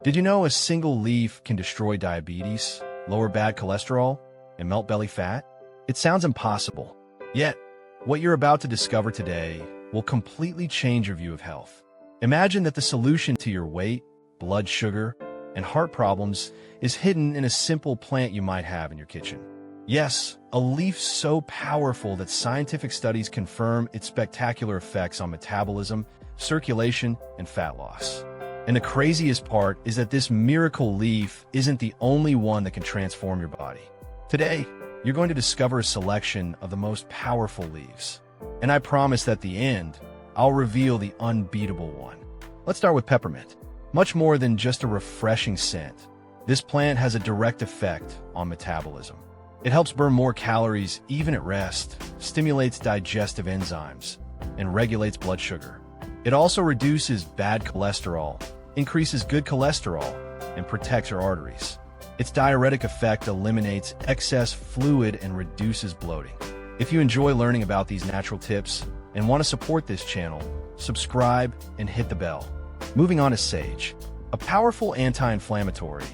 Did you know a single leaf can destroy diabetes, lower bad cholesterol, and melt belly fat? It sounds impossible. Yet, what you're about to discover today will completely change your view of health. Imagine that the solution to your weight, blood sugar, and heart problems is hidden in a simple plant you might have in your kitchen. Yes, a leaf so powerful that scientific studies confirm its spectacular effects on metabolism, circulation, and fat loss. And the craziest part is that this miracle leaf isn't the only one that can transform your body. Today, you're going to discover a selection of the most powerful leaves. And I promise that at the end, I'll reveal the unbeatable one. Let's start with peppermint. Much more than just a refreshing scent, this plant has a direct effect on metabolism. It helps burn more calories even at rest, stimulates digestive enzymes, and regulates blood sugar. It also reduces bad cholesterol, increases good cholesterol, and protects your arteries. Its diuretic effect eliminates excess fluid and reduces bloating. If you enjoy learning about these natural tips and want to support this channel, subscribe and hit the bell. Moving on to sage, a powerful anti-inflammatory.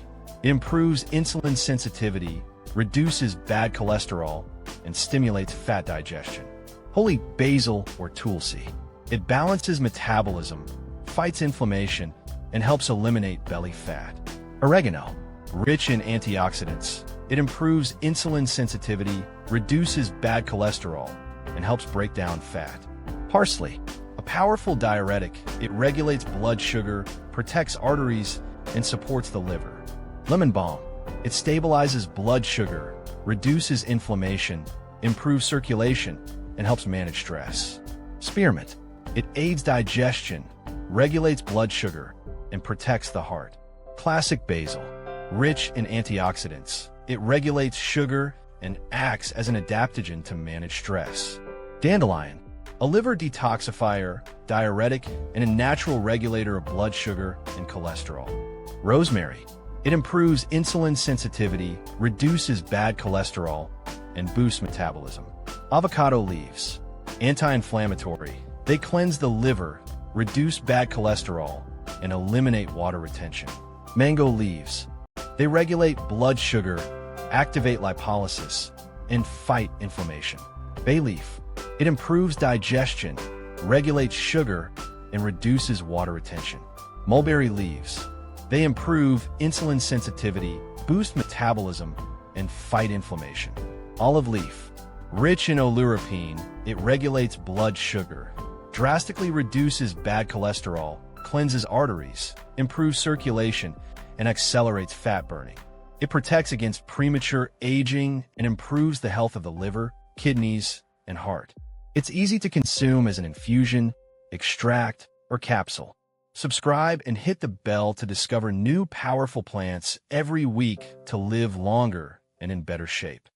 It improves insulin sensitivity, reduces bad cholesterol, and stimulates fat digestion. Holy basil or Tulsi. It balances metabolism, fights inflammation, and helps eliminate belly fat. Oregano. Rich in antioxidants, it improves insulin sensitivity, reduces bad cholesterol, and helps break down fat. Parsley. A powerful diuretic, it regulates blood sugar, protects arteries, and supports the liver. Lemon balm. It stabilizes blood sugar, reduces inflammation, improves circulation, and helps manage stress. Spearmint. It aids digestion, regulates blood sugar, and protects the heart. Classic basil. Rich in antioxidants, it regulates sugar and acts as an adaptogen to manage stress. Dandelion. A liver detoxifier, diuretic, and a natural regulator of blood sugar and cholesterol. Rosemary. It improves insulin sensitivity, reduces bad cholesterol, and boosts metabolism. Avocado leaves. Anti-inflammatory. They cleanse the liver, reduce bad cholesterol, and eliminate water retention. Mango leaves. They regulate blood sugar, activate lipolysis, and fight inflammation. Bay leaf. It improves digestion, regulates sugar, and reduces water retention. Mulberry leaves. They improve insulin sensitivity, boost metabolism, and fight inflammation. Olive leaf. Rich in oleuropein, it regulates blood sugar, drastically reduces bad cholesterol, cleanses arteries, improves circulation, and accelerates fat burning. It protects against premature aging and improves the health of the liver, kidneys, and heart. It's easy to consume as an infusion, extract, or capsule. Subscribe and hit the bell to discover new powerful plants every week to live longer and in better shape.